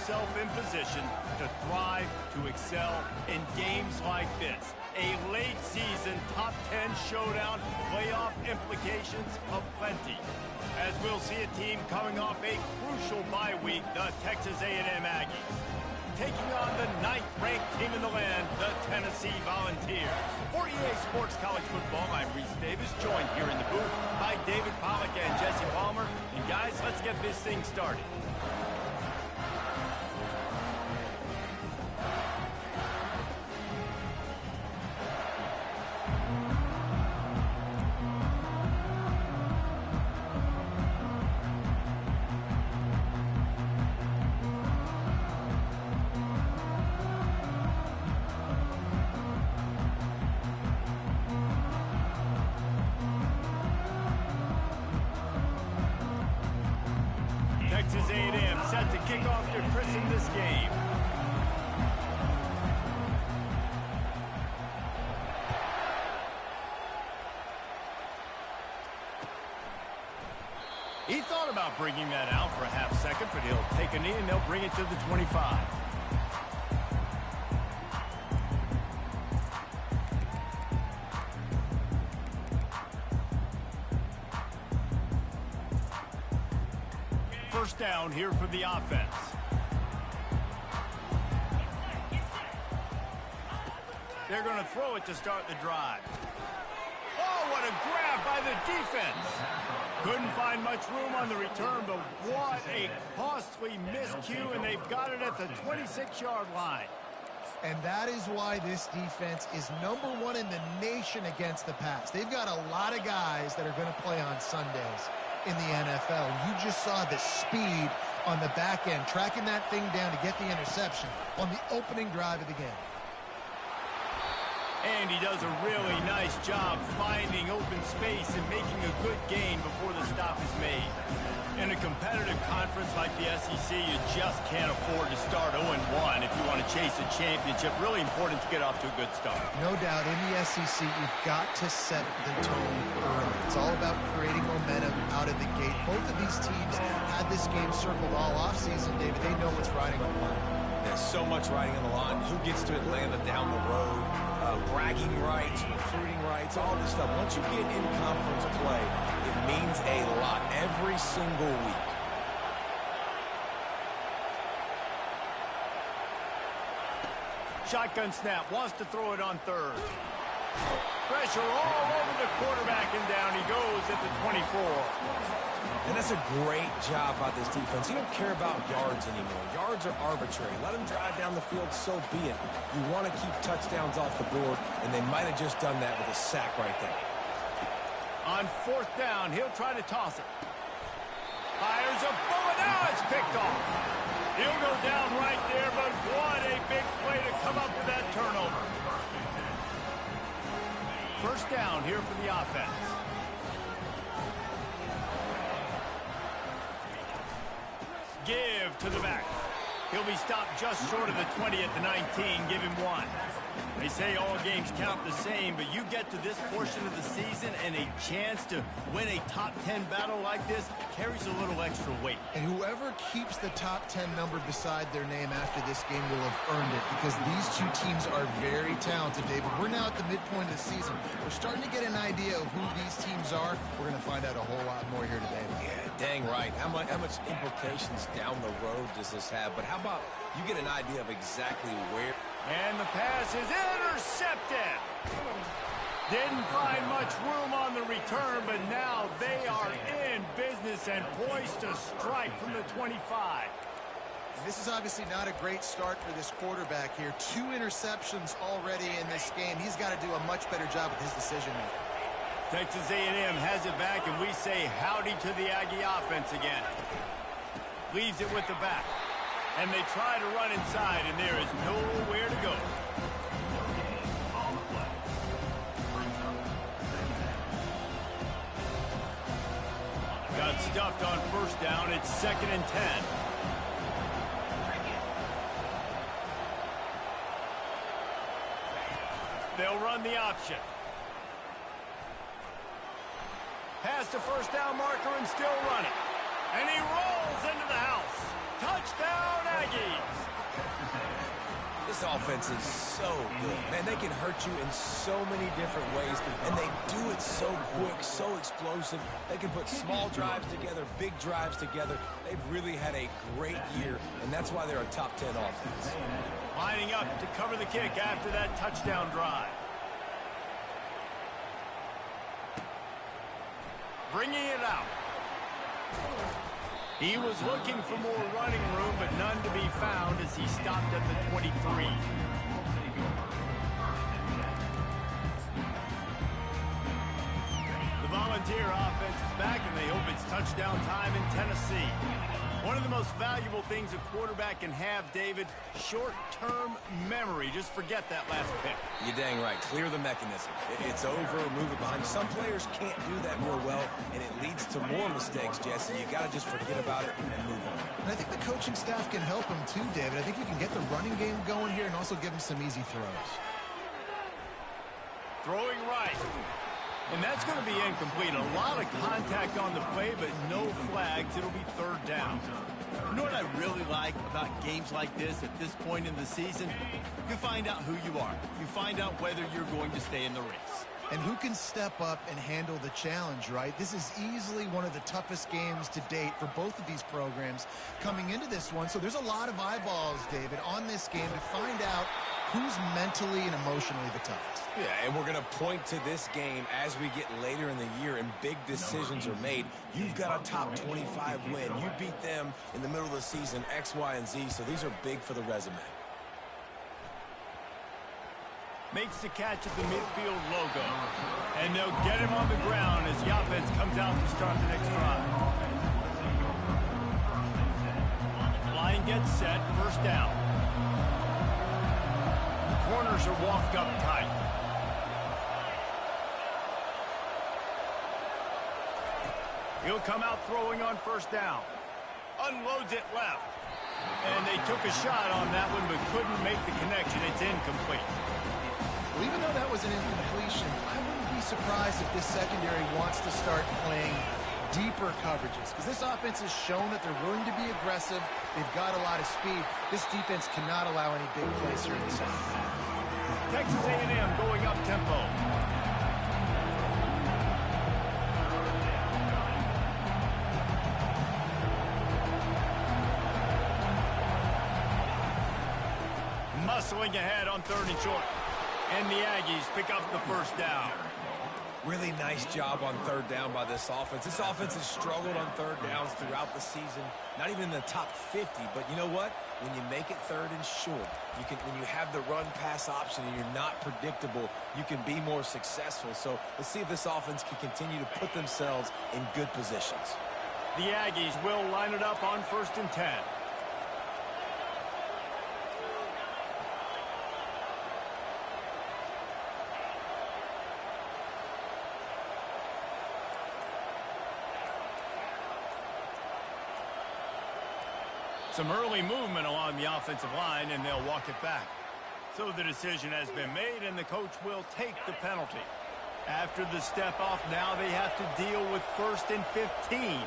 yourself in position to thrive, to excel in games like this. A late season top 10 showdown, playoff implications aplenty. As we'll see a team coming off a crucial bye week, the Texas A&M Aggies, taking on the 9th-ranked team in the land, the Tennessee Volunteers. For EA Sports College Football, I'm Reese Davis, joined here in the booth by David Pollack and Jesse Palmer. And guys, let's get this thing started. Texas A&M set to kick off to christen this game. He thought about bringing that out for a half second, but he'll take a knee and they'll bring it to the 25. First down here for the offense. They're going to throw it to start the drive. Oh, what a grab by the defense. Couldn't find much room on the return, but what a costly miscue, and they've got it at the 26-yard line. And that is why this defense is #1 in the nation against the pass. They've got a lot of guys that are going to play on Sundays in the NFL. You just saw the speed on the back end, tracking that thing down to get the interception on the opening drive of the game. And he does a really nice job finding open space and making a good gain before the stop is made. In a competitive conference like the SEC, you just can't afford to start 0-1 if you want to chase a championship. Really important to get off to a good start. No doubt, in the SEC, you've got to set the tone early. It's all about creating momentum out of the gate. Both of these teams had this game circled all offseason, David. They know what's riding on the line. There's so much riding on the line. Who gets to Atlanta down the road? Bragging rights, recruiting rights, all this stuff. Once you get in conference play, it means a lot every single week. Shotgun snap, wants to throw it on third. Pressure all over the quarterback, and down he goes at the 24. And that's a great job by this defense. You don't care about yards anymore. Yards are arbitrary. Let them drive down the field, so be it. You want to keep touchdowns off the board, and they might have just done that with a sack right there. On fourth down, he'll try to toss it. Fires a bullet. Now it's picked off. He'll go down right there, but what a big play to come up with that turnover. First down here for the offense. Give to the back. He'll be stopped just short of the 20 at the 19. Give him 1. They say all games count the same, but you get to this portion of the season and a chance to win a top 10 battle like this carries a little extra weight. And whoever keeps the top 10 number beside their name after this game will have earned it, because these two teams are very talented, David. We're now at the midpoint of the season. We're starting to get an idea of who these teams are. We're going to find out a whole lot more here today. Yeah, dang right. How much implications down the road does this have? But how about you get an idea of exactly where... And the pass is intercepted. Didn't find much room on the return, but now they are in business and poised to strike from the 25. This is obviously not a great start for this quarterback here. 2 interceptions already in this game. He's got to do a much better job with his decision-making. Texas A&M has it back, and we say howdy to the Aggie offense again. Leaves it with the back. And they try to run inside, and there is nowhere to go. Got stuffed on first down. It's 2nd and 10. They'll run the option. Past the first down marker and still running. And he rolls into the house. Touchdown, Aggies. This offense is so good. Man, they can hurt you in so many different ways, and they do it so quick, so explosive. They can put small drives together, big drives together. They've really had a great year, and that's why they're a top 10 offense. Lining up to cover the kick after that touchdown drive. Bringing it out. He was looking for more running room, but none to be found as he stopped at the 23. The Volunteer offense is back, and they hope it's touchdown time in Tennessee. One of the most valuable things a quarterback can have, David, short-term memory. Just forget that last pick. You're dang right. Clear the mechanism. It's over, move it behind. Some players can't do that real well, and it leads to more mistakes, Jesse. You got to just forget about it and move on. And I think the coaching staff can help him too, David. I think you can get the running game going here and also give him some easy throws. Throwing right. And that's going to be incomplete. A lot of contact on the play, but no flags. It'll be third down. You know what I really like about games like this at this point in the season? You find out who you are. You find out whether you're going to stay in the race. And who can step up and handle the challenge, right? This is easily one of the toughest games to date for both of these programs coming into this one. So there's a lot of eyeballs, David, on this game to find out who's mentally and emotionally the toughest. Yeah, and we're going to point to this game as we get later in the year and big decisions are made. You've got a top 25 win. You beat them in the middle of the season, X, Y, and Z, so these are big for the resume. Makes the catch at the midfield logo. And they'll get him on the ground as the offense comes out to start the next drive. Line gets set, first down. The corners are walked up tight. He'll come out throwing on first down. Unloads it left. And they took a shot on that one but couldn't make the connection. It's incomplete. Well, even though that was an incompletion, I wouldn't be surprised if this secondary wants to start playing deeper coverages, because this offense has shown that they're willing to be aggressive. They've got a lot of speed. This defense cannot allow any big plays here in the second half. Texas A&M going up tempo. Muscling ahead on third and short. And the Aggies pick up the first down. Really nice job on third down by this offense. This offense has struggled on third downs throughout the season. Not even in the top 50. But you know what? When you make it third and short, when you have the run-pass option and you're not predictable, you can be more successful. So let's see if this offense can continue to put themselves in good positions. The Aggies will line it up on first and 10. Some early movement along the offensive line, and they'll walk it back. So the decision has been made, and the coach will take the penalty. After the step off, now they have to deal with first and 15.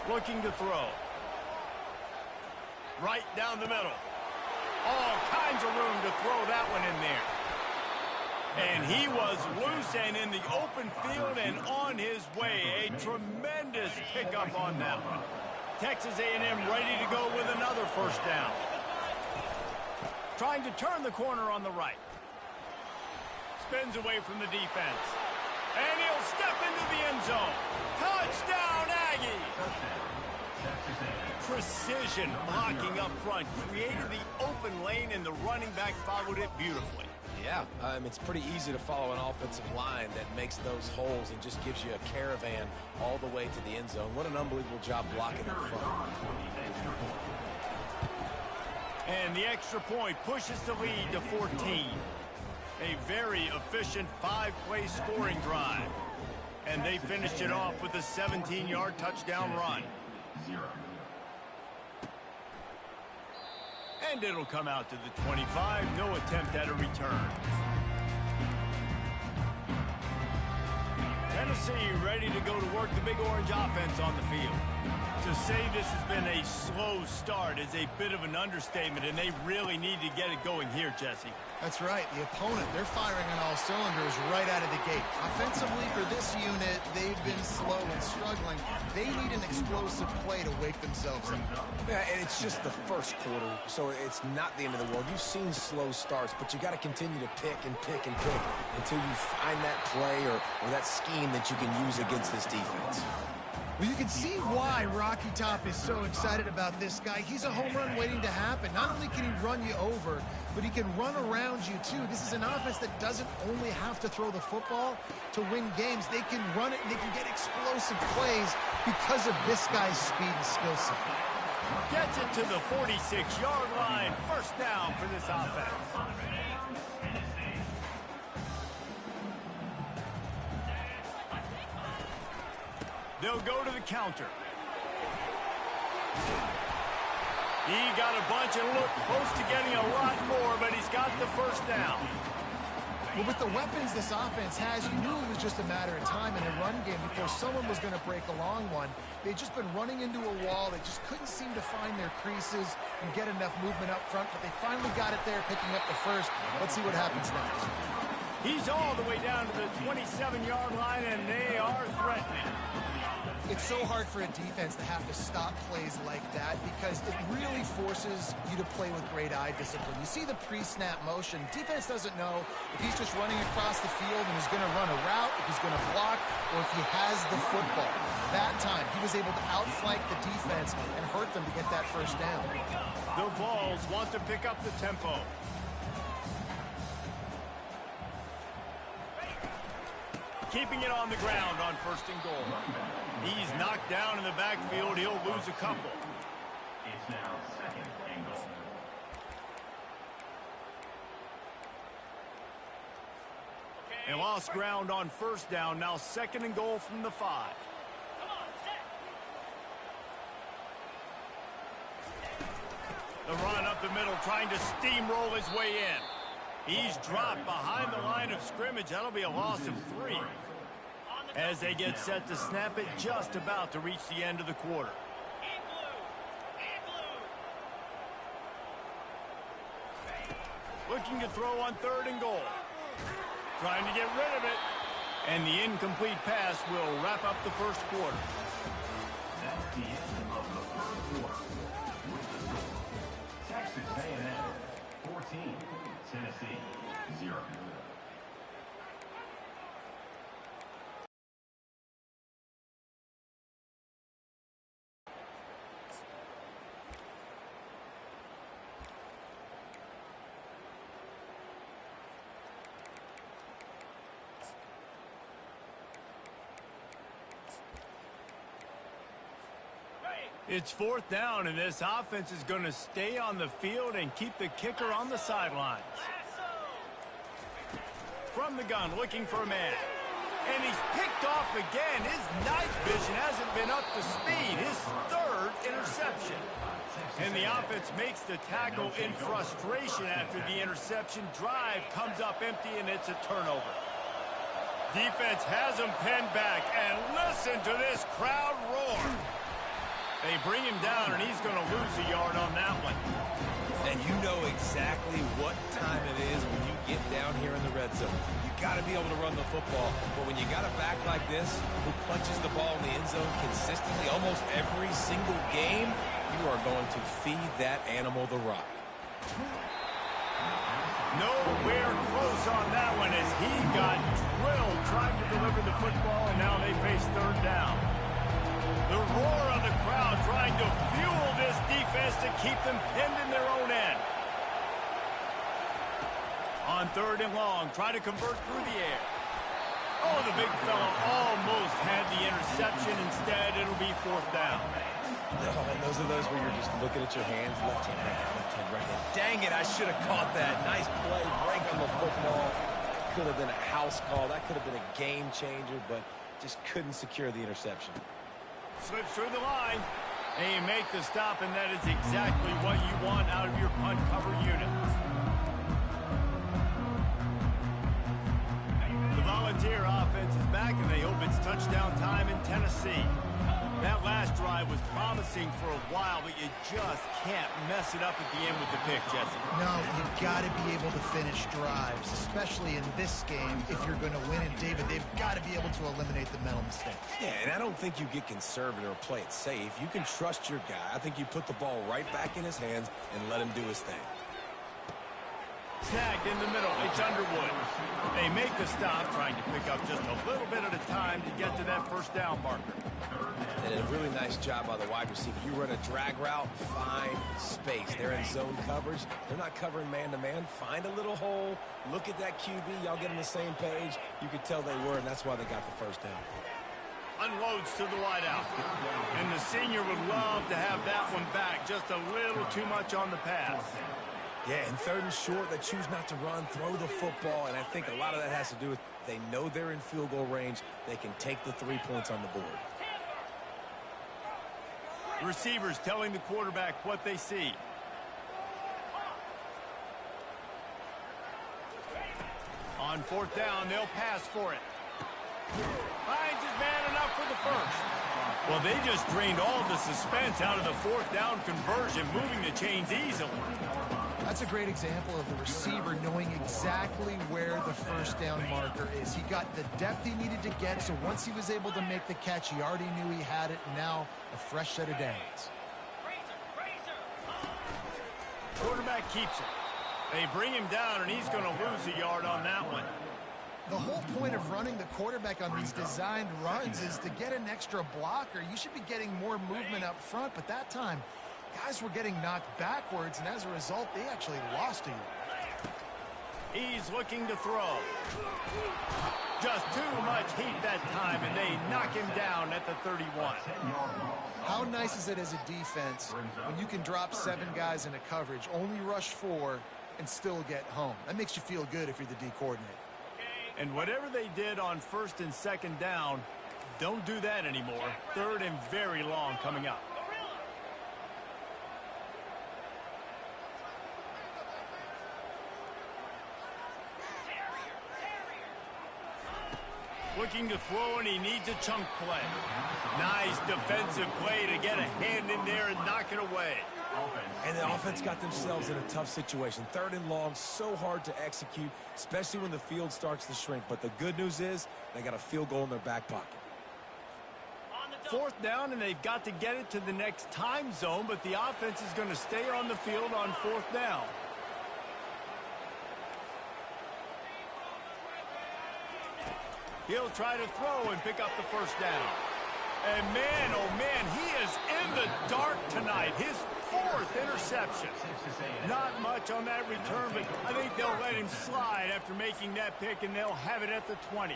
Looking to throw. Right down the middle. All kinds of room to throw that one in there. And he was loose and in the open field and on his way. A tremendous pickup on that one. Texas A&M ready to go with another first down. Trying to turn the corner on the right. Spins away from the defense. And he'll step into the end zone. Touchdown, Aggies! Precision blocking up front. Created the open lane, and the running back followed it beautifully. Yeah, it's pretty easy to follow an offensive line that makes those holes and just gives you a caravan all the way to the end zone. What an unbelievable job blocking up front. And the extra point pushes the lead to 14. A very efficient 5-play scoring drive. And they finished it off with a 17-yard touchdown run. And it'll come out to the 25. No attempt at a return. see, ready to go to work the Big Orange offense on the field. To say this has been a slow start is a bit of an understatement, and they really need to get it going here, Jesse. That's right. The opponent, they're firing on all cylinders right out of the gate. Offensively for this unit, they've been slow and struggling. They need an explosive play to wake themselves up. Yeah, and it's just the first quarter, so it's not the end of the world. You've seen slow starts, but you got to continue to pick and pick and pick until you find that play or that scheme that you can use against this defense. Well, you can see why Rocky Top is so excited about this guy. He's a home run waiting to happen. Not only can he run you over, but he can run around you, too. This is an offense that doesn't only have to throw the football to win games. They can run it, and they can get explosive plays because of this guy's speed and skill set. Gets it to the 46-yard line. First down for this offense. They'll go to the counter. He got a bunch and looked close to getting a lot more, but he's got the first down. Well, with the weapons this offense has, you knew it was just a matter of time in a run game before someone was going to break a long one. They'd just been running into a wall. They just couldn't seem to find their creases and get enough movement up front, but they finally got it there, picking up the first. Let's see what happens next. He's all the way down to the 27-yard line, and they are threatening. It's so hard for a defense to have to stop plays like that because it really forces you to play with great eye discipline. You see the pre-snap motion. Defense doesn't know if he's just running across the field and he's going to run a route, if he's going to block, or if he has the football. That time, he was able to outflank the defense and hurt them to get that first down. The Vols want to pick up the tempo. Keeping it on the ground on first and goal. He's knocked down in the backfield. He'll lose a couple. It's now second and goal. They lost ground on first down. Now second and goal from the 5. The run up the middle, trying to steamroll his way in. He's dropped behind the line of scrimmage. That'll be a loss of 3. As they get set to snap it, just about to reach the end of the quarter. Looking to throw on third and goal. Trying to get rid of it. And the incomplete pass will wrap up the first quarter. That's the end of the first quarter. Texas A&M 14, Tennessee 0. It's fourth down, and this offense is going to stay on the field and keep the kicker on the sidelines. From the gun, looking for a man. And he's picked off again. His night vision hasn't been up to speed. His third interception. And the offense makes the tackle in frustration after the interception. Drive comes up empty, and it's a turnover. Defense has him pinned back, and listen to this crowd roar. They bring him down, and he's going to lose a yard on that one. And you know exactly what time it is when you get down here in the red zone. You got to be able to run the football. But when you got a back like this who punches the ball in the end zone consistently almost every single game, you are going to feed that animal the rock. Nowhere close on that one as he got drilled trying to deliver the football, and now they face third down. The roar of the crowd trying to fuel this defense to keep them pinned in their own end. On third and long, try to convert through the air. Oh, the big fella almost had the interception. Instead, it'll be fourth down. Oh, and those are those where you're just looking at your hands, left hand, right hand. Dang it, I should have caught that. Nice play, break on the football. That could have been a house call. That could have been a game changer, but just couldn't secure the interception. Slips through the line. They make the stop, and that is exactly what you want out of your punt cover unit. The Volunteer offense is back back, and they hope it's touchdown time in Tennessee. That last drive was promising for a while, but you just can't mess it up at the end with the pick, Jesse. No, you've got to be able to finish drives, especially in this game if you're going to win. And, David, they've got to be able to eliminate the mental mistakes. Yeah, and I don't think you get conservative or play it safe. You can trust your guy. I think you put the ball right back in his hands and let him do his thing. Snagged in the middle. It's Underwood. They make the stop, trying to pick up just a little bit at a time to get to that first down marker. And a really nice job by the wide receiver. You run a drag route, find space. They're in zone coverage. They're not covering man-to-man. Find a little hole. Look at that QB. Y'all get on the same page. You could tell they were, and that's why they got the first down. Unloads to the wideout. And the senior would love to have that one back. Just a little too much on the pass. Yeah, and third and short, they choose not to run, throw the football, and I think a lot of that has to do with they know they're in field goal range. They can take the 3 points on the board. Receivers telling the quarterback what they see. On fourth down, they'll pass for it. Finds his man enough for the first. Well, they just drained all the suspense out of the fourth down conversion, moving the chains easily. That's a great example of the receiver knowing exactly where the first down marker is. He got the depth he needed to get, so once he was able to make the catch, he already knew he had it, and now a fresh set of downs. Quarterback keeps it. They bring him down, and he's going to lose a yard on that one. The whole point of running the quarterback on these designed runs is to get an extra blocker. You should be getting more movement up front, but that time, guys were getting knocked backwards, and as a result, they actually lost a yard. He's looking to throw. Just too much heat that time, and they knock him down at the 31. How nice is it as a defense when you can drop 7 guys into coverage, only rush 4, and still get home? That makes you feel good if you're the D coordinator. And whatever they did on first and second down, don't do that anymore. Third and very long coming up. Looking to throw, and he needs a chunk play. Nice defensive play to get a hand in there and knock it away. And the offense got themselves in a tough situation. Third and long, so hard to execute, especially when the field starts to shrink. But the good news is they got a field goal in their back pocket. Fourth down, and they've got to get it to the next time zone, but the offense is going to stay on the field on fourth down. He'll try to throw and pick up the first down. And man, oh man, he is in the dark tonight. His 4th interception. Not much on that return, but I think they'll let him slide after making that pick, and they'll have it at the 20.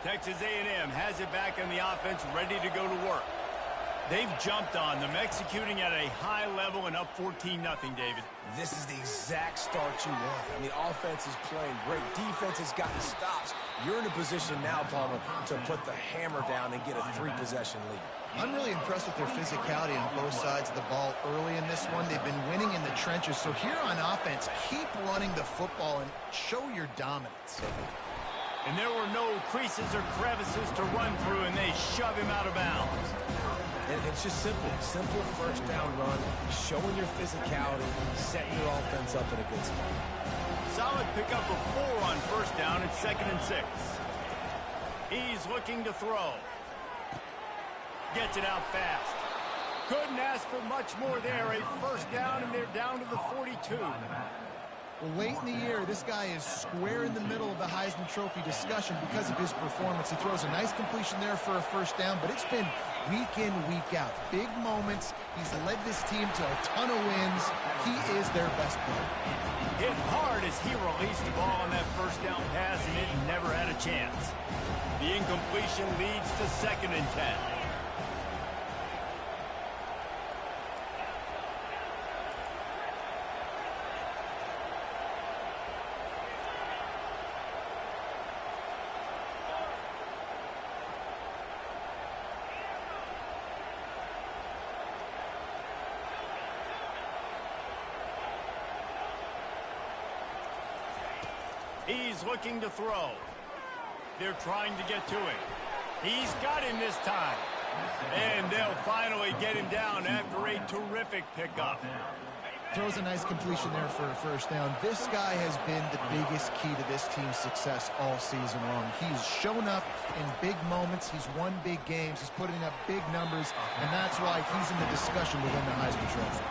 Texas A&M has it back on the offense, ready to go to work. They've jumped on them, executing at a high level and up 14-0, David. This is the exact start you want. I mean, offense is playing great. Defense has gotten stops. You're in a position now, Palmer, to put the hammer down and get a 3-possession lead. I'm really impressed with their physicality on both sides of the ball early in this one. They've been winning in the trenches. So here on offense, keep running the football and show your dominance. And there were no creases or crevices to run through, and they shove him out of bounds. And it's just simple. Simple first down run, showing your physicality, setting your offense up in a good spot. Solid pickup of 4 on first down. It's 2nd and 6. He's looking to throw. Gets it out fast. Couldn't ask for much more there. A first down, and they're down to the 42. Well, late in the year, this guy is square in the middle of the Heisman Trophy discussion because of his performance. He throws a nice completion there for a first down, but it's been week in, week out. Big moments. He's led this team to a ton of wins. He is their best player. Hit hard as he released the ball on that first down pass, and it never had a chance. The incompletion leads to 2nd and 10. He's looking to throw. They're trying to get to him. He's got him this time. And they'll finally get him down after a terrific pickup. Throws a nice completion there for a first down. This guy has been the biggest key to this team's success all season long. He's shown up in big moments. He's won big games. He's putting up big numbers, and that's why he's in the discussion to win the Heisman Trophy.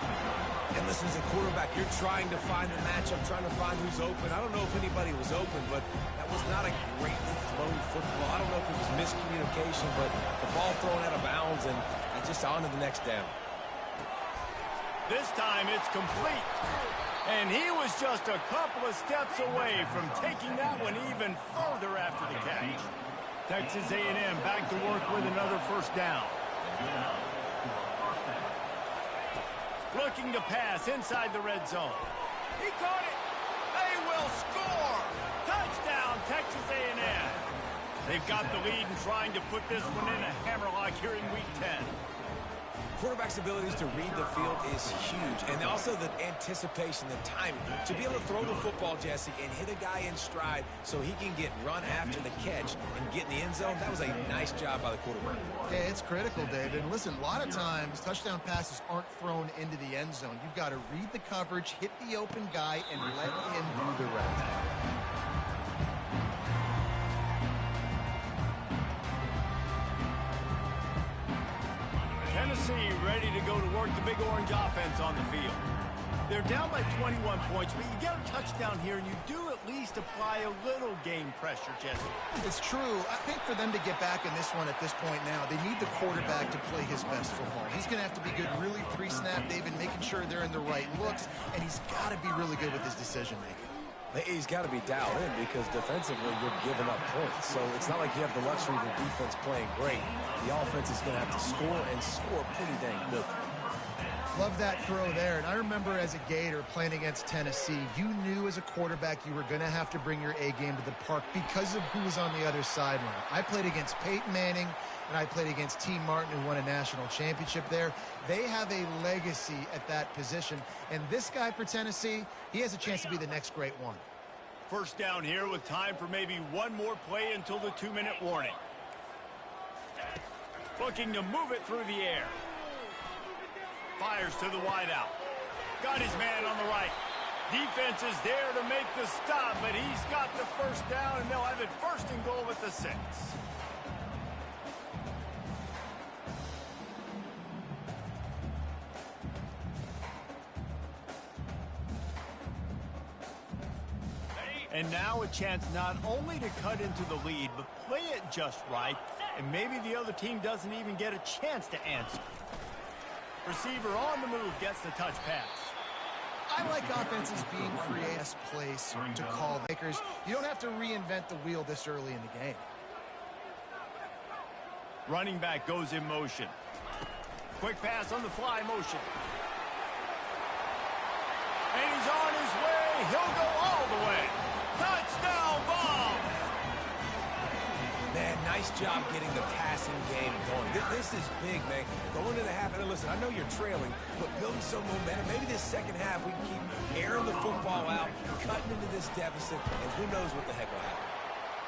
And listen, as a quarterback, you're trying to find the matchup, trying to find who's open. I don't know if anybody was open, but that was not a greatly thrown football. I don't know if it was miscommunication, but the ball thrown out of bounds and just on to the next down. This time it's complete. And he was just a couple of steps away from taking that one even further after the catch. Texas A&M back to work with another first down. Looking to pass inside the red zone. He caught it. They will score. Touchdown, Texas A&M. They've got the lead and trying to put this one in a hammerlock here in Week 10. Quarterback's abilities to read the field is huge, and also the anticipation, the timing. To be able to throw the football, Jesse, and hit a guy in stride so he can get run after the catch and get in the end zone, that was a nice job by the quarterback. Yeah, it's critical, David. And listen, a lot of times touchdown passes aren't thrown into the end zone. You've got to read the coverage, hit the open guy, and let him do the rest. Tennessee ready to go to work the Big Orange offense on the field. They're down by 21 points, but you get a touchdown here, and you do at least apply a little game pressure, Jesse. It's true. I think for them to get back in this one at this point now, they need the quarterback to play his best football. He's going to have to be good really pre-snap, David, making sure they're in the right looks, and he's got to be really good with his decision-making. He's got to be dialed in because defensively you're giving up points. So it's not like you have the luxury of the defense playing great. The offense is going to have to score and score pretty dang good. Love that throw there. And I remember as a Gator playing against Tennessee, you knew as a quarterback you were going to have to bring your A game to the park because of who was on the other sideline. I played against Peyton Manning, and I played against T. Martin, who won a national championship there. They have a legacy at that position. And this guy for Tennessee, he has a chance to be the next great one. First down here with time for maybe one more play until the 2-minute warning. Looking to move it through the air. Fires to the wideout. Got his man on the right. Defense is there to make the stop, but he's got the first down, and they'll have it first and goal at the 6. And now a chance not only to cut into the lead, but play it just right, and maybe the other team doesn't even get a chance to answer. Receiver on the move gets the touch pass. I like offenses being creative place to call makers. You don't have to reinvent the wheel this early in the game. Running back goes in motion. Quick pass on the fly motion. And he's on his way. He'll go all the way. Touchdown ball! Man, nice job getting the passing game going. This is big, man. Going to the half, and listen, I know you're trailing, but building some momentum. Maybe this second half we can keep airing the football out, cutting into this deficit, and who knows what the heck will happen.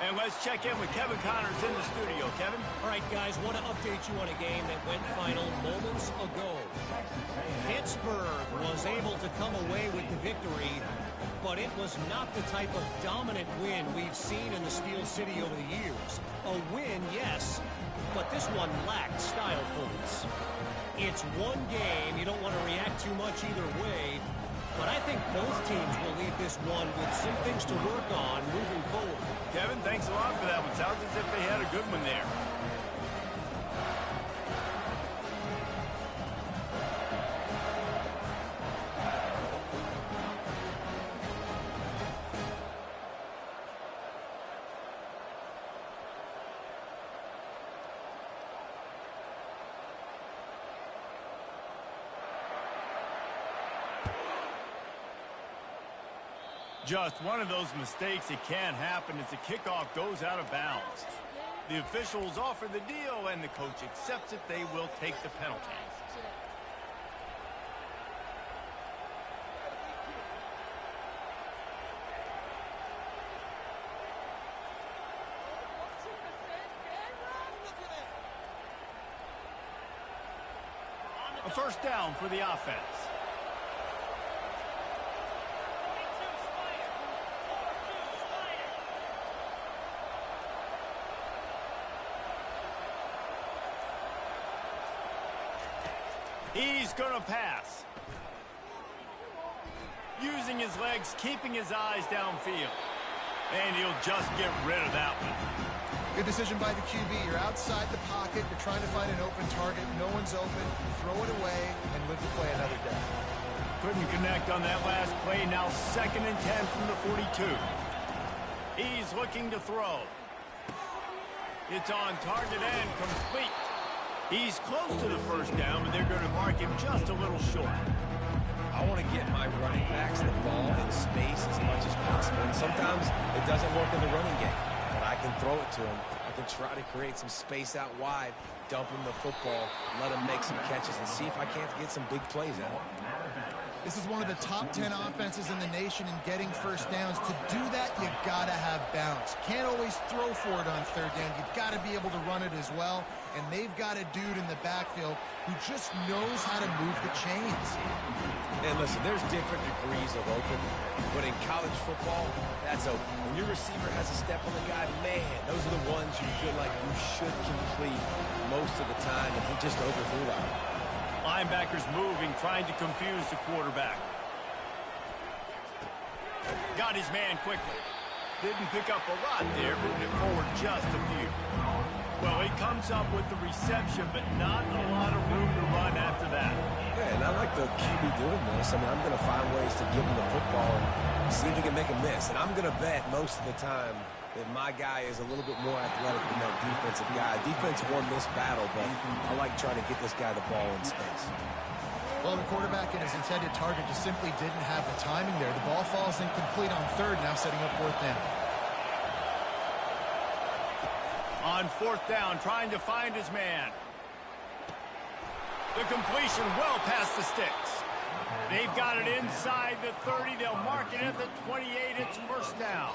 And let's check in with Kevin Connors in the studio. Kevin? All right, guys, want to update you on a game that went final moments ago. Pittsburgh was able to come away with the victory, but it was not the type of dominant win we've seen in the Steel City over the years. A win, yes, but this one lacked style points. It's one game. You don't want to react too much either way, but I think both teams will leave this one with some things to work on moving forward. Kevin, thanks a lot for that one. Sounds as if they had a good one there. Just one of those mistakes. It can happen as the kickoff goes out of bounds. The officials offer the deal, and the coach accepts it. They will take the penalty. A first down for the offense. He's going to pass. Using his legs, keeping his eyes downfield. And he'll just get rid of that one. Good decision by the QB. You're outside the pocket. You're trying to find an open target. No one's open. Throw it away and live to play another day. Couldn't connect on that last play. Now 2nd and 10 from the 42. He's looking to throw. It's on target and complete. He's close to the first down, but they're going to mark him just a little short. I want to get my running backs the ball in space as much as possible. And sometimes it doesn't work in the running game, but I can throw it to him. I can try to create some space out wide, dump him the football, let him make some catches, and see if I can't get some big plays out of him. This is one of the top 10 offenses in the nation in getting first downs. To do that, you got to have balance. Can't always throw for it on third down. You've got to be able to run it as well. And they've got a dude in the backfield who just knows how to move the chains. And listen, there's different degrees of open, but in college football, that's open. When your receiver has a step on the guy, man, those are the ones you feel like you should complete most of the time, and he just overthrew that. Linebackers moving, trying to confuse the quarterback. Got his man quickly. Didn't pick up a lot there, moving it forward just a few. Well, he comes up with the reception, but not a lot of room to run after that. Yeah, and I like the QB doing this. I mean, I'm going to find ways to give him the football and see if he can make a miss. And I'm going to bet most of the time that my guy is a little bit more athletic than that defensive guy. Defense won this battle, but I like trying to get this guy the ball in space. Well, the quarterback and his intended target just simply didn't have the timing there. The ball falls incomplete on third, now setting up fourth down. On fourth down, trying to find his man. The completion well past the sticks. They've got it inside the 30. They'll mark it at the 28. It's first down.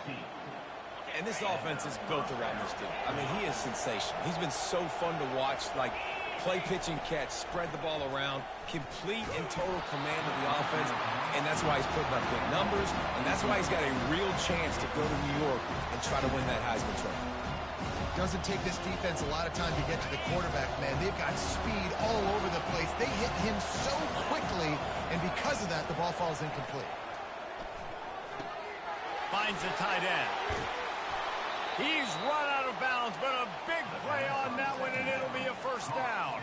And this offense is built around this dude. I mean, he is sensational. He's been so fun to watch, like play, pitch, and catch, spread the ball around, complete and total command of the offense, and that's why he's putting up big numbers, and that's why he's got a real chance to go to New York and try to win that Heisman Trophy. Doesn't take this defense a lot of time to get to the quarterback, man. They've got speed all over the place. They hit him so quickly, and because of that, the ball falls incomplete. Finds the tight end. He's run out of bounds, but a big play on that one, and it'll be a first down.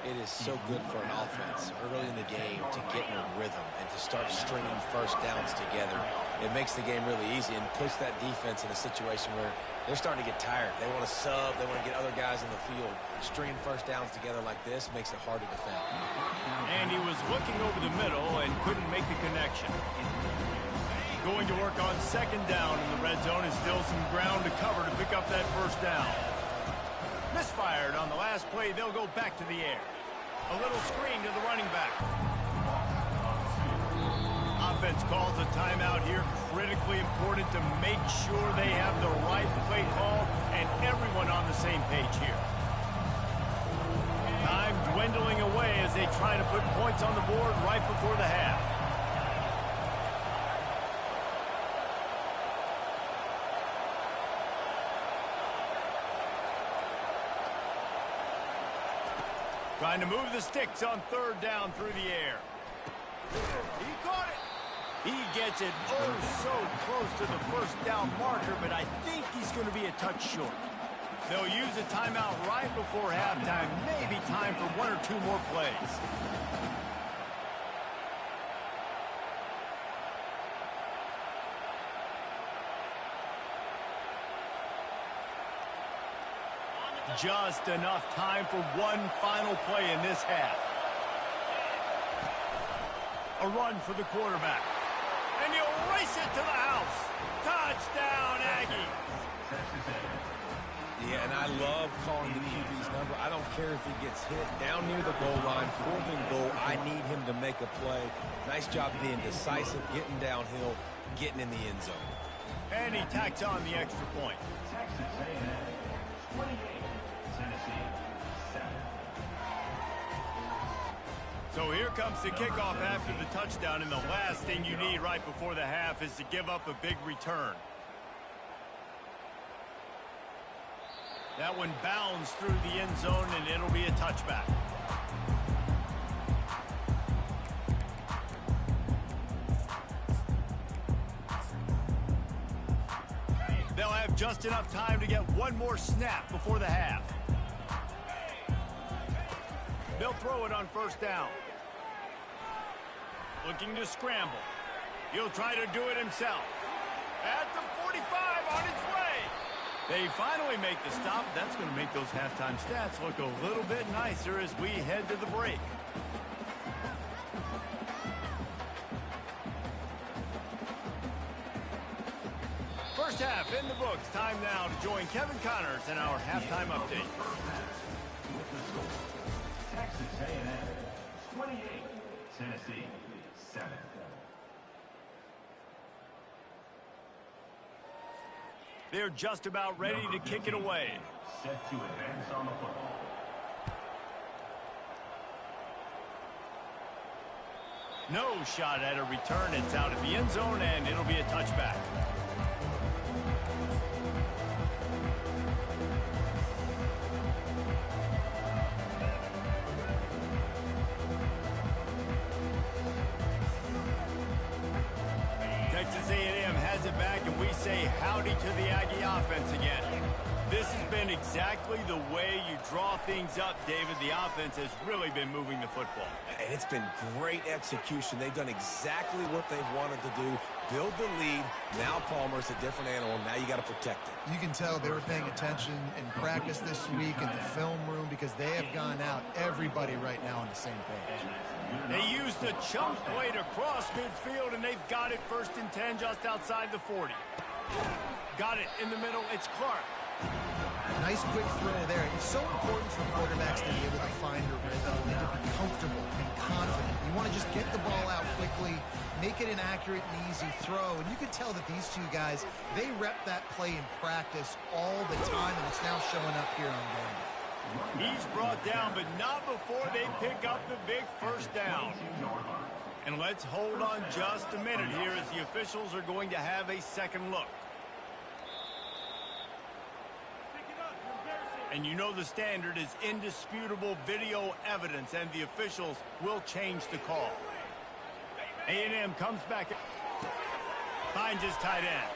It is so good for an offense early in the game to get in a rhythm and to start stringing first downs together. It makes the game really easy and puts that defense in a situation where they're starting to get tired. They want to sub. They want to get other guys in the field. Stringing first downs together like this makes it hard to defend. And he was looking over the middle and couldn't make the connection. Going to work on second down in the red zone, and still some ground to cover to pick up that first down. Misfired on the last play. They'll go back to the air. A little screen to the running back. Offense calls a timeout here. Critically important to make sure they have the right play call and everyone on the same page here. Time dwindling away as they try to put points on the board right before the half. Trying to move the sticks on third down through the air. He caught it. He gets it oh so close to the first down marker, but I think he's going to be a touch short. They'll use a timeout right before halftime. Maybe time for one or two more plays. Just enough time for one final play in this half. A run for the quarterback. And he'll race it to the house. Touchdown, Aggies. Yeah, and I love calling the QB's number. I don't care if he gets hit down near the goal line, fourth and goal. I need him to make a play. Nice job being decisive, getting downhill, getting in the end zone. And he tacks on the extra point. Texas A&M 28, Tennessee 7. Here comes the kickoff after the touchdown, and the last thing you need right before the half is to give up a big return. That one bounds through the end zone, and it'll be a touchback. They'll have just enough time to get one more snap before the half. They'll throw it on first down. Looking to scramble. He'll try to do it himself. At the 45 on his way. They finally make the stop. That's going to make those halftime stats look a little bit nicer as we head to the break. First half in the books. Time now to join Kevin Connors in our halftime update. Texas A&M 28, Tennessee 7. They're just about ready to kick it away. Set to advance on the football. No shot at a return. It's out of the end zone, and it'll be a touchback. Texas A&M has it back, and we say howdy to the Aggie offense again. This has been exactly the way you draw things up, David. The offense has really been moving the football. And it's been great execution. They've done exactly what they've wanted to do. Build the lead. Now Palmer's a different animal. Now you got to protect it. You can tell they were paying attention in practice this week in the film room because they have gone out, everybody right now on the same page. They used a chunk play to cross midfield, and they've got it 1st and 10 just outside the 40. Got it in the middle. It's Clark. Nice quick throw there. It's so important for quarterbacks to be able to find a rhythm and to be comfortable and confident. You want to just get the ball out quickly, make it an accurate and easy throw. And you can tell that these two guys, they rep that play in practice all the time, and it's now showing up here on game. He's brought down, but not before they pick up the big first down. And let's hold on just a minute here as the officials are going to have a second look. And you know the standard is indisputable video evidence, and the officials will change the call. A&M comes back, finds his tight end.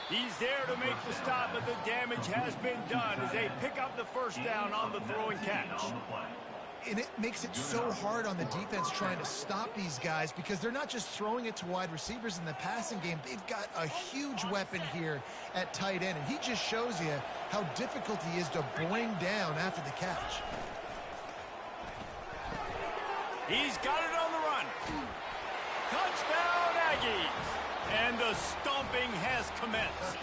He's there to make the stop, but the damage has been done as they pick up the first down on the throw and catch. And it makes it so hard on the defense trying to stop these guys because they're not just throwing it to wide receivers in the passing game. They've got a huge weapon here at tight end, and he just shows you how difficult he is to bring down after the catch. He's got it on the run. Touchdown, Aggies! And the stomping has commenced.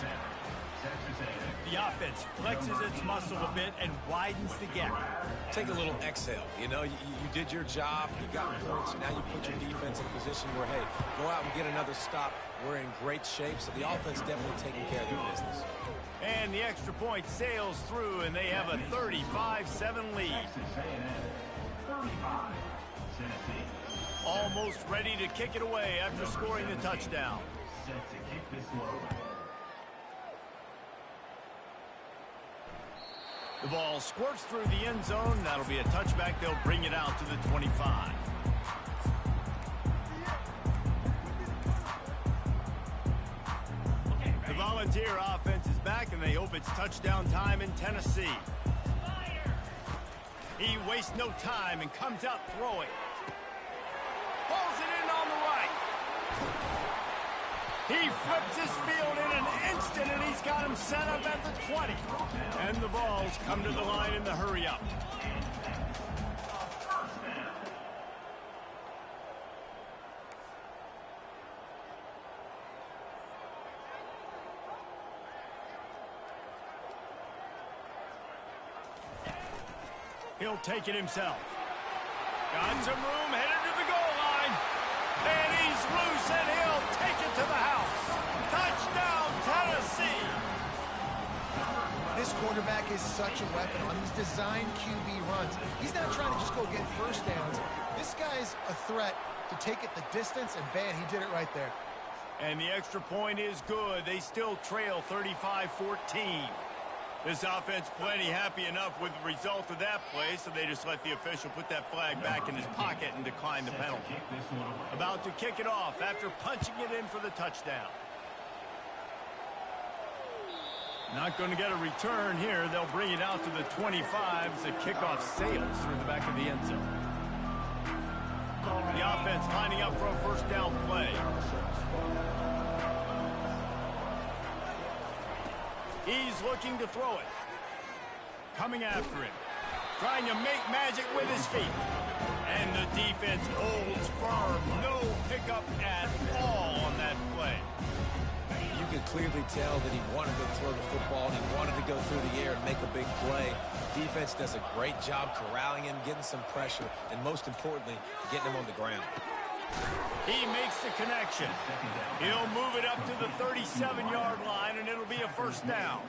The offense flexes its muscle a bit and widens the gap. Take a little exhale. You know, you did your job. You got points. Now you put your defense in a position where, hey, go out and get another stop. We're in great shape, so the offense definitely taking care of their business. And the extra point sails through, and they have a 35-7 lead. Almost ready to kick it away after scoring the touchdown. Set to kick this one away. The ball squirts through the end zone. That'll be a touchback. They'll bring it out to the 25. The Volunteer offense is back, and they hope it's touchdown time in Tennessee. He wastes no time and comes out throwing. Pulls it in on the right. He flips his field in an instant, and he's got him set up at the 20. And the balls come to the line in the hurry-up. He'll take it himself. Got some room, headed to the goal line. And he's loose, and he'll take it to the house. Touchdown, Tennessee. This quarterback is such a weapon on these design QB runs. He's not trying to just go get first downs. This guy's a threat to take it the distance, and bam, he did it right there. And the extra point is good. They still trail 35-14. This offense plenty happy enough with the result of that play, so they just let the official put that flag back in his pocket and decline the penalty. About to kick it off after punching it in for the touchdown. Not going to get a return here. They'll bring it out to the 25 as the kickoff sails through the back of the end zone. The offense lining up for a first down play. He's looking to throw it. Coming after him. Trying to make magic with his feet. And the defense holds firm. No pickup at all on that play. You could clearly tell that he wanted to throw the football and he wanted to go through the air and make a big play. Defense does a great job corralling him, getting some pressure, and most importantly, getting him on the ground. He makes the connection. He'll move it up to the 37-yard line, and it'll be a first down.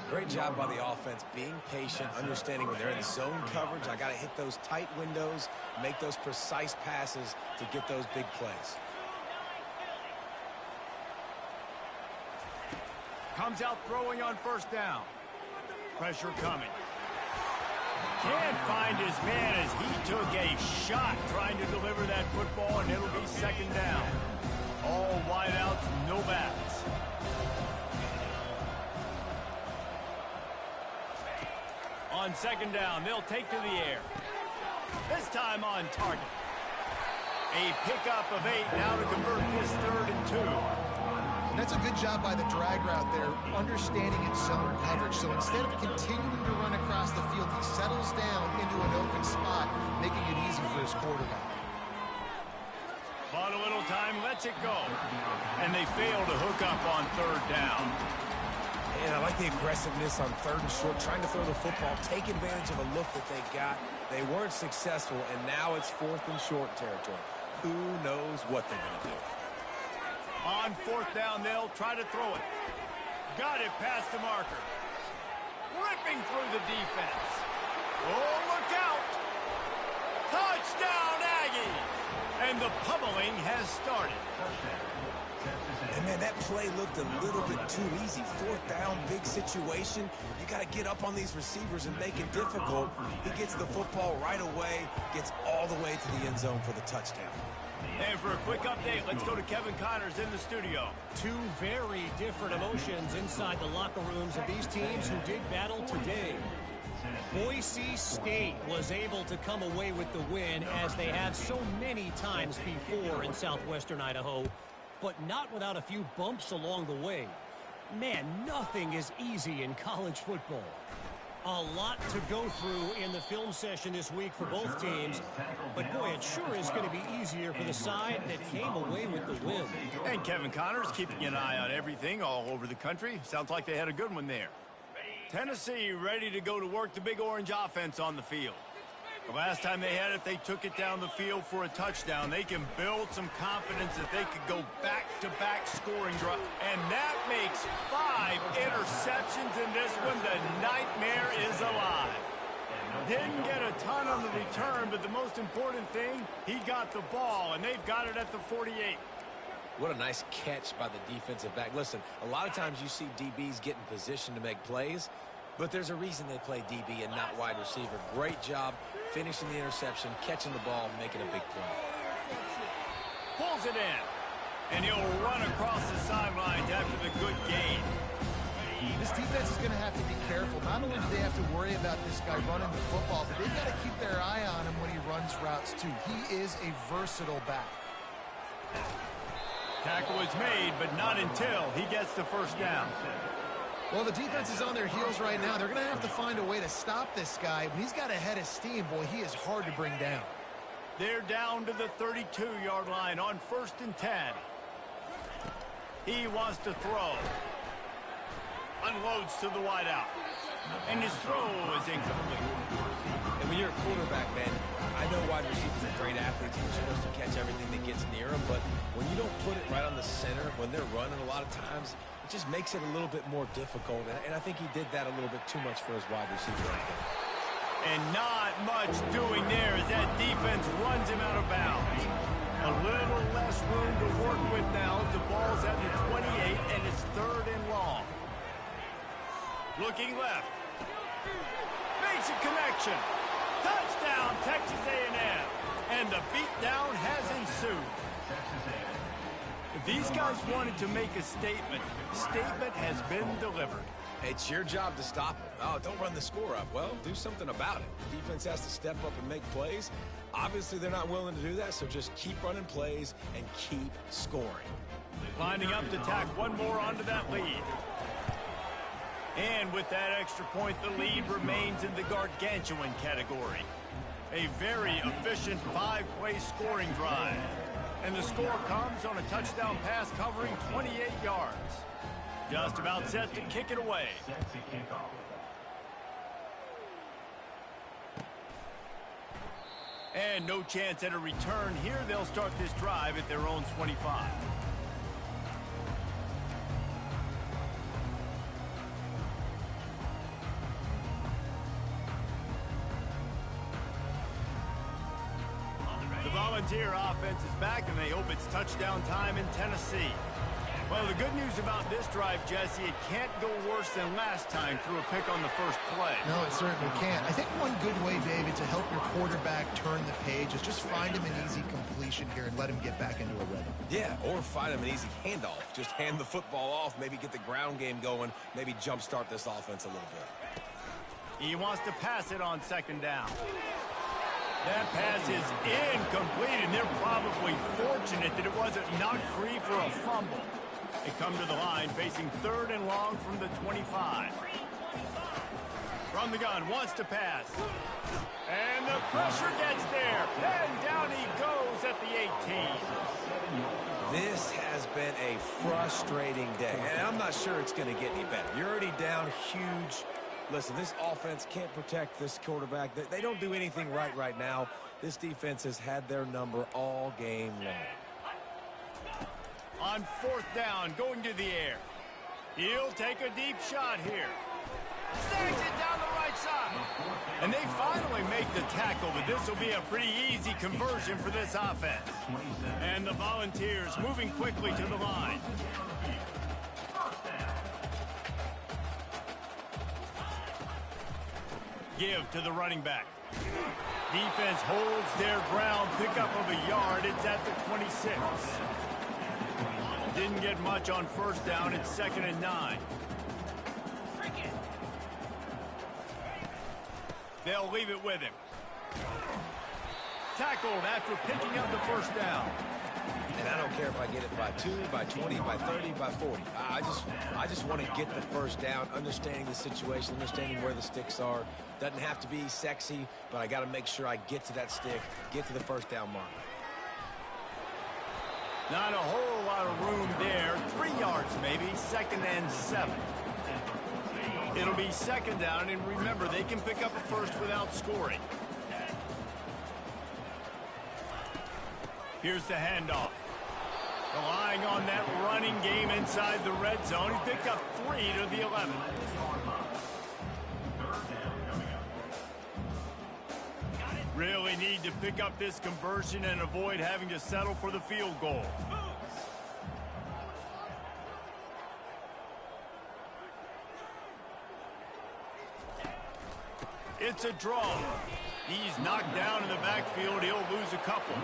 Great job by the offense, being patient, understanding when they're in zone coverage, I got to hit those tight windows, make those precise passes to get those big plays. Comes out throwing on first down. Pressure coming. Can't find his man as he took a shot trying to deliver that football, and it'll be second down. All wideouts, no backs. On second down, they'll take to the air. This time on target. A pickup of 8 now to convert this 3rd and 2. That's a good job by the drag route there, understanding its zone coverage. So instead of continuing to run across the field, he settles down into an open spot, making it easy for his quarterback. Bought a little time, lets it go. And they fail to hook up on 3rd down. And I like the aggressiveness on 3rd and short, trying to throw the football, take advantage of a look that they got. They weren't successful, and now it's 4th and short territory. Who knows what they're going to do? On 4th down, they'll try to throw it. Got it past the marker. Ripping through the defense. Oh, look out! Touchdown, Aggies! And the pummeling has started. And, man, that play looked a little bit too easy. 4th down, big situation. You got to get up on these receivers and make it difficult. He gets the football right away, gets all the way to the end zone for the touchdown. And for a quick update, let's go to Kevin Connors in the studio. Two very different emotions inside the locker rooms of these teams who did battle today. Boise State was able to come away with the win, as they have so many times before in southwestern Idaho, but not without a few bumps along the way. Man, nothing is easy in college football. A lot to go through in the film session this week for both teams. But, boy, it sure is going to be easier for the side that came away with the win. And Kevin Connors keeping an eye on everything all over the country. Sounds like they had a good one there. Tennessee ready to go to work the Big Orange offense on the field. The last time they had it, they took it down the field for a touchdown. They can build some confidence that they could go back-to-back scoring drive. And that makes 5 interceptions in this one. The nightmare is alive. Didn't get a ton on the return, but the most important thing, he got the ball, and they've got it at the 48. What a nice catch by the defensive back. Listen, a lot of times you see DBs get in position to make plays, but there's a reason they play DB and not wide receiver. Great job finishing the interception, catching the ball, making a big play. Pulls it in, and he'll run across the sidelines after the good gain. This defense is going to have to be careful. Not only do they have to worry about this guy running the football, but they've got to keep their eye on him when he runs routes too. He is a versatile back. Tackle is made, but not until he gets the first down. Well, the defense is on their heels right now. They're going to have to find a way to stop this guy. When he's got a head of steam, boy, he is hard to bring down. They're down to the 32-yard line on 1st and 10. He wants to throw. Unloads to the wideout. And his throw is incomplete. And when you're a quarterback, man, I know wide receivers are great athletes and you're supposed to catch everything that gets near them, but when you don't put it right on the center, when they're running a lot of times, it just makes it a little bit more difficult. And I think he did that a little bit too much for his wide receiver right there. And not much doing there as that defense runs him out of bounds. A little less room to work with now as the ball's at the 28 and it's 3rd and long. Looking left. Makes a connection. Touchdown, Texas A&M. And the beatdown has ensued. If these guys wanted to make a statement has been delivered. It's your job to stop them. Oh, don't run the score up. Well, do something about it. The defense has to step up and make plays. Obviously, they're not willing to do that, so just keep running plays and keep scoring. Lining up to tack one more onto that lead. And with that extra point, the lead remains in the gargantuan category. A very efficient 5-play scoring drive. And the score comes on a touchdown pass covering 28 yards. Just about set to kick it away. And no chance at a return here. They'll start this drive at their own 25. The Volunteer offense is back, and they hope it's touchdown time in Tennessee. Well, the good news about this drive, Jesse, it can't go worse than last time through a pick on the first play. No, it certainly can't. I think one good way, David, to help your quarterback turn the page is just find him an easy completion here and let him get back into a rhythm. Yeah, or find him an easy handoff. Just hand the football off, maybe get the ground game going, maybe jumpstart this offense a little bit. He wants to pass it on 2nd down. That pass is incomplete, and they're probably fortunate that it wasn't knocked free for a fumble. They come to the line facing 3rd and long from the 25. From the gun, wants to pass. And the pressure gets there. And down he goes at the 18. This has been a frustrating day, and I'm not sure it's going to get any better. You're already down huge. Listen, this offense can't protect this quarterback. They don't do anything right now. This defense has had their number all game long. On 4th down, going to the air. He'll take a deep shot here. Snags it down the right side. And they finally make the tackle, but this will be a pretty easy conversion for this offense. And the Volunteers moving quickly to the line. Give to the running back. Defense holds their ground, pickup of a yard. It's at the 26. Didn't get much on 1st down. It's 2nd and 9. They'll leave it with him. Tackled after picking up the 1st down. And I don't care if I get it by 2, by 20, by 30, by 40. I just want to get the 1st down, understanding the situation, understanding where the sticks are. Doesn't have to be sexy, but I got to make sure I get to that stick, get to the 1st down mark. Not a whole lot of room there. 3 yards maybe, 2nd and 7. It'll be 2nd down, and remember, they can pick up a 1st without scoring. Here's the handoff. Relying on that running game inside the red zone. He picked up 3 to the 11. Really need to pick up this conversion and avoid having to settle for the field goal. It's a draw. He's knocked down in the backfield. He'll lose a couple.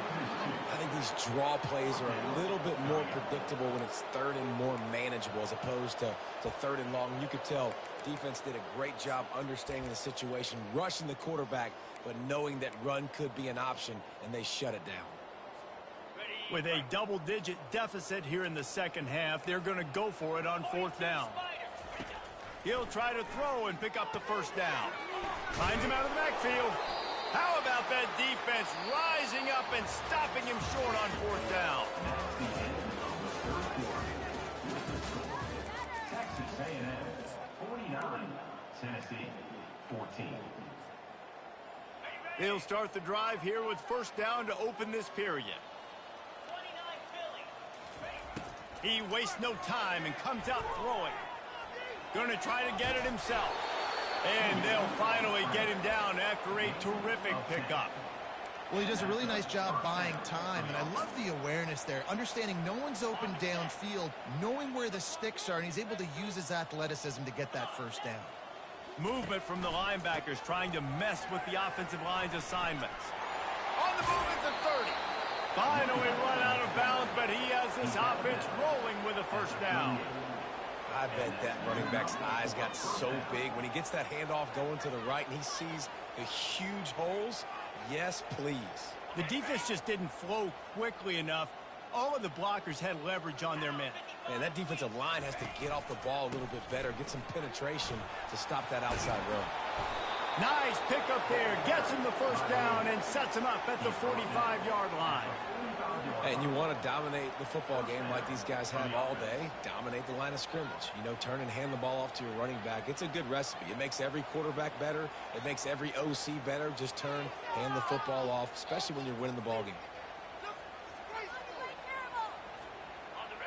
I think these draw plays are a little bit more predictable when it's 3rd and more manageable as opposed to 3rd and long. You could tell defense did a great job understanding the situation, rushing the quarterback, but knowing that run could be an option, and they shut it down. With a double-digit deficit here in the 2nd half, they're going to go for it on 4th down. He'll try to throw and pick up the 1st down. Finds him out of the backfield. How about that defense rising up and stopping him short on 4th down? Tennessee 14. They'll start the drive here with first down to open this period. He wastes no time and comes out throwing. Going to try to get it himself. And they'll finally get him down after a terrific pickup. Well, he does a really nice job buying time, and I love the awareness there, understanding no one's open downfield, knowing where the sticks are, and he's able to use his athleticism to get that first down. Movement from the linebackers trying to mess with the offensive line's assignments. On the move at the 30. Finally run out of bounds, but he has this offense rolling with a first down. I bet that running back's eyes got so big when he gets that handoff going to the right and he sees the huge holes. Yes, please. The defense just didn't flow quickly enough. All of the blockers had leverage on their men. Man, that defensive line has to get off the ball a little bit better, get some penetration to stop that outside run. Nice pickup there. Gets him the first down and sets him up at the 45-yard line. And you want to dominate the football game like these guys have all day. Dominate the line of scrimmage. You know, turn and hand the ball off to your running back. It's a good recipe. It makes every quarterback better. It makes every OC better. Just turn, hand the football off, especially when you're winning the ball game.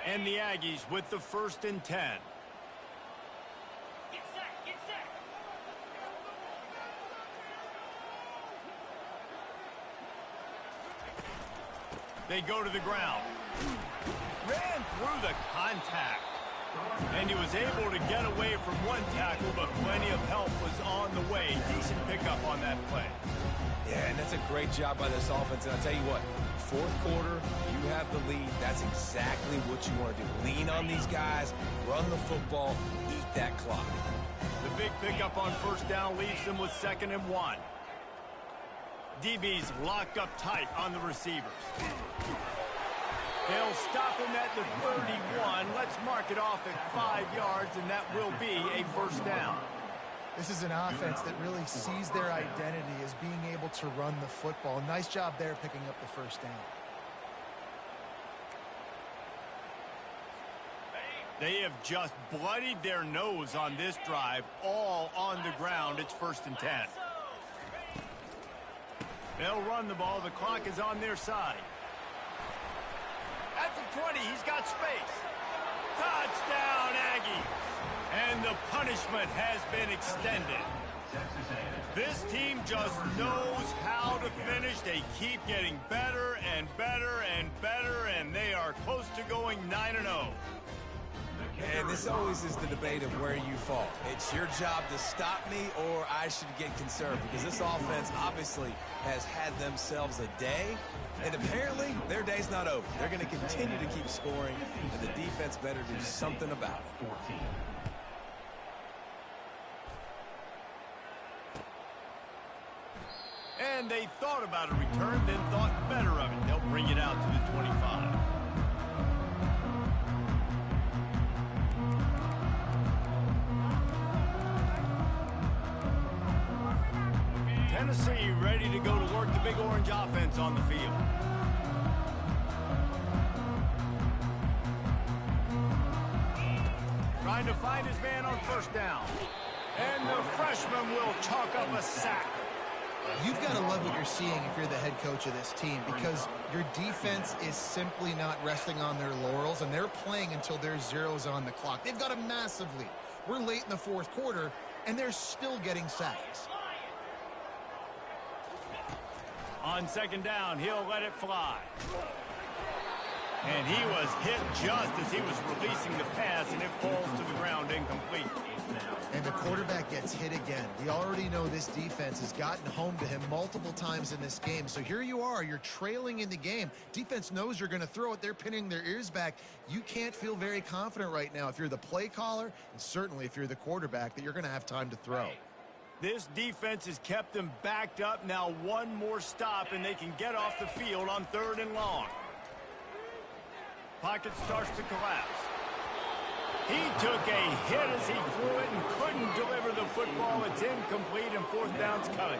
And the Aggies with the 1st and 10. They go to the ground. Ran through the contact. And he was able to get away from one tackle, but plenty of help was on the way. Decent pickup on that play. Yeah, and that's a great job by this offense. And I'll tell you what, 4th quarter, you have the lead. That's exactly what you want to do. Lean on these guys, run the football, eat that clock. The big pickup on first down leaves them with 2nd and 1. DB's locked up tight on the receivers. They'll stop him at the 31. Let's mark it off at 5 yards, and that will be a first down. This is an offense that really sees their identity as being able to run the football. Nice job there picking up the first down. They have just bloodied their nose on this drive, all on the ground. It's 1st and 10. They'll run the ball. The clock is on their side. At the 20, he's got space. Touchdown, Aggies. And the punishment has been extended. This team just knows how to finish. They keep getting better and better and better, and they are close to going 9-0. And this always is the debate of where you fall. It's your job to stop me or I should get concerned, because this offense obviously has had themselves a day, and apparently their day's not over. They're going to continue to keep scoring, and the defense better do something about it. 14. And they thought about a return, then thought better of it. They'll bring it out to the 25. Tennessee ready to go to work the Big Orange offense on the field. Trying to find his man on first down. And the freshman will chalk up a sack. You've got to love what you're seeing if you're the head coach of this team, because your defense is simply not resting on their laurels, and they're playing until there's zeros on the clock. They've got a massive lead. We're late in the 4th quarter, and they're still getting sacks. On 2nd down, he'll let it fly. And he was hit just as he was releasing the pass, and it falls to the ground incomplete. And the quarterback gets hit again. We already know this defense has gotten home to him multiple times in this game. So here you are, you're trailing in the game. Defense knows you're going to throw it. They're pinning their ears back. You can't feel very confident right now if you're the play caller, and certainly if you're the quarterback, that you're going to have time to throw. This defense has kept them backed up. Now one more stop, and they can get off the field on 3rd and long. Pocket starts to collapse. He took a hit as he threw it and couldn't deliver the football. It's incomplete. incomplete, and fourth down's coming.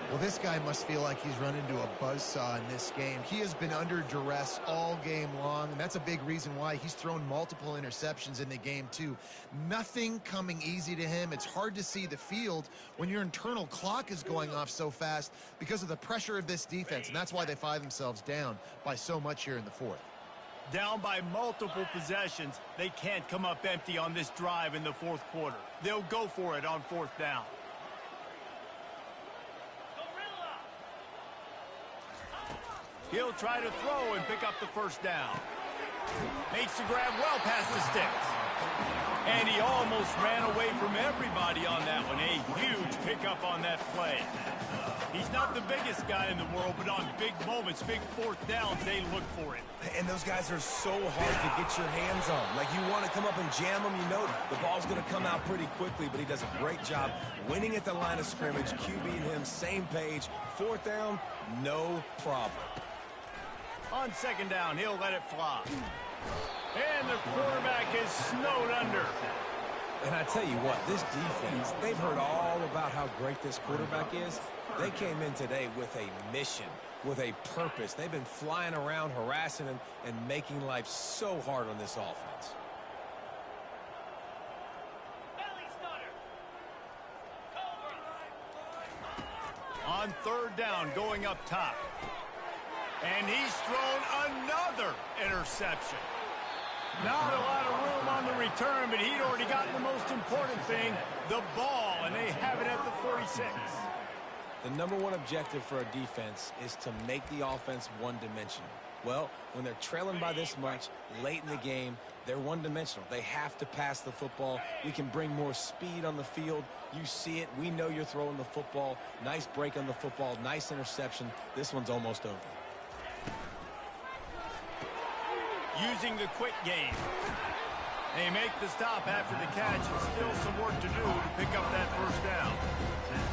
Well, this guy must feel like he's run into a buzzsaw in this game. He has been under duress all game long, and that's a big reason why he's thrown multiple interceptions in the game, too. Nothing coming easy to him. It's hard to see the field when your internal clock is going off so fast because of the pressure of this defense, and that's why they find themselves down by so much here in the fourth. Down by multiple possessions, they can't come up empty on this drive in the fourth quarter. They'll go for it on fourth down. He'll try to throw and pick up the first down. Makes the grab well past the sticks. And he almost ran away from everybody on that one. A huge pickup on that play. He's not the biggest guy in the world, but on big moments, big fourth downs, they look for it. And those guys are so hard to get your hands on. Like, you want to come up and jam them, you know the ball's going to come out pretty quickly, but he does a great job winning at the line of scrimmage, QB and him, same page. Fourth down, no problem. On second down, he'll let it fly. And the quarterback is snowed under. And I tell you what, this defense, they've heard all about how great this quarterback is. They came in today with a mission, with a purpose. They've been flying around, harassing him, and making life so hard on this offense. On third down, going up top. And he's thrown another interception. Not a lot of room on the return, but he'd already gotten the most important thing, the ball, and they have it at the 46. The number one objective for a defense is to make the offense one-dimensional. Well, when they're trailing by this much late in the game, they're one-dimensional. They have to pass the football. We can bring more speed on the field. You see it. We know you're throwing the football. Nice break on the football. Nice interception. This one's almost over. Using the quick game. They make the stop after the catch, and still some work to do to pick up that first down.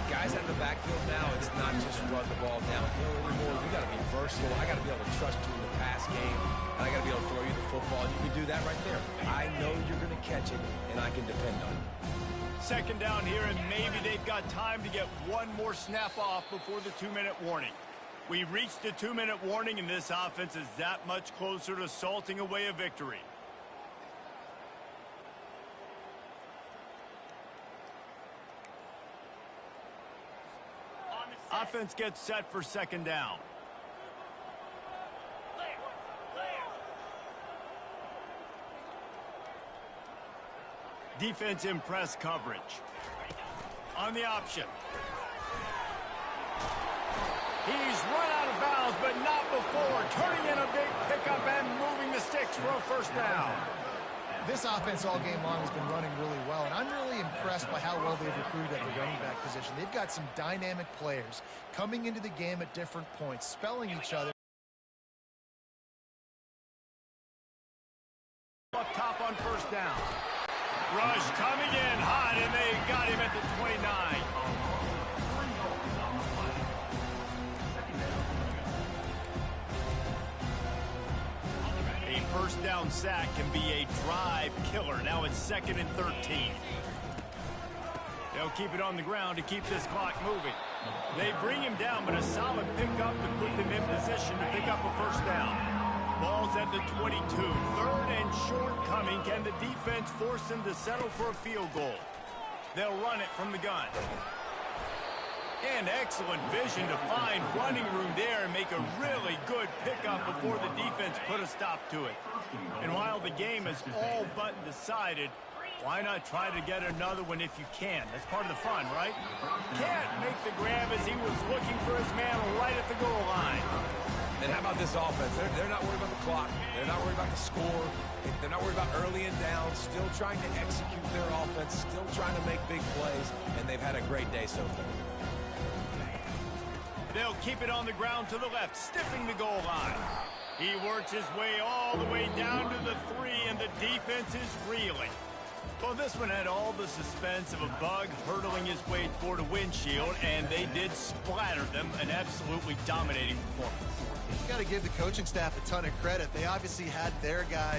Guys out in the backfield now, it's not just run the ball downhill anymore. We got to be versatile. I got to be able to trust you in the pass game, and I got to be able to throw you the football. And you can do that right there. I know you're going to catch it, and I can depend on it. Second down here, and maybe they've got time to get one more snap off before the 2-minute warning. We've reached the 2-minute warning, and this offense is that much closer to salting away a victory. Offense gets set for second down. Defense in press coverage. On the option. He's run out of bounds, but not before. Turning in a big pickup and moving the sticks for a first down. This offense all game long has been running really well, and I'm really impressed by how well they've recruited at the running back position. They've got some dynamic players coming into the game at different points, spelling each other. Up top on first down. Rush coming in hot, and they got him at the 29. First down sack can be a drive killer. Now it's 2nd and 13. They'll keep it on the ground to keep this clock moving. They bring him down, but a solid pickup to put them in position to pick up a first down. Ball's at the 22. 3rd and short coming. Can the defense force them to settle for a field goal? They'll run it from the gun. And excellent vision to find running room there and make a really good pickup before the defense put a stop to it. And while the game is all but decided, why not try to get another one if you can? That's part of the fun, right? Can't make the grab as he was looking for his man right at the goal line. And how about this offense? They're not worried about the clock. They're not worried about the score. They're not worried about early and down. Still trying to execute their offense. Still trying to make big plays. And they've had a great day so far. They'll keep it on the ground to the left, stiffing the goal line. He works his way all the way down to the 3, and the defense is reeling. Well, this one had all the suspense of a bug hurtling his way toward a windshield, and they did splatter them, an absolutely dominating performance. You got to give the coaching staff a ton of credit. They obviously had their guys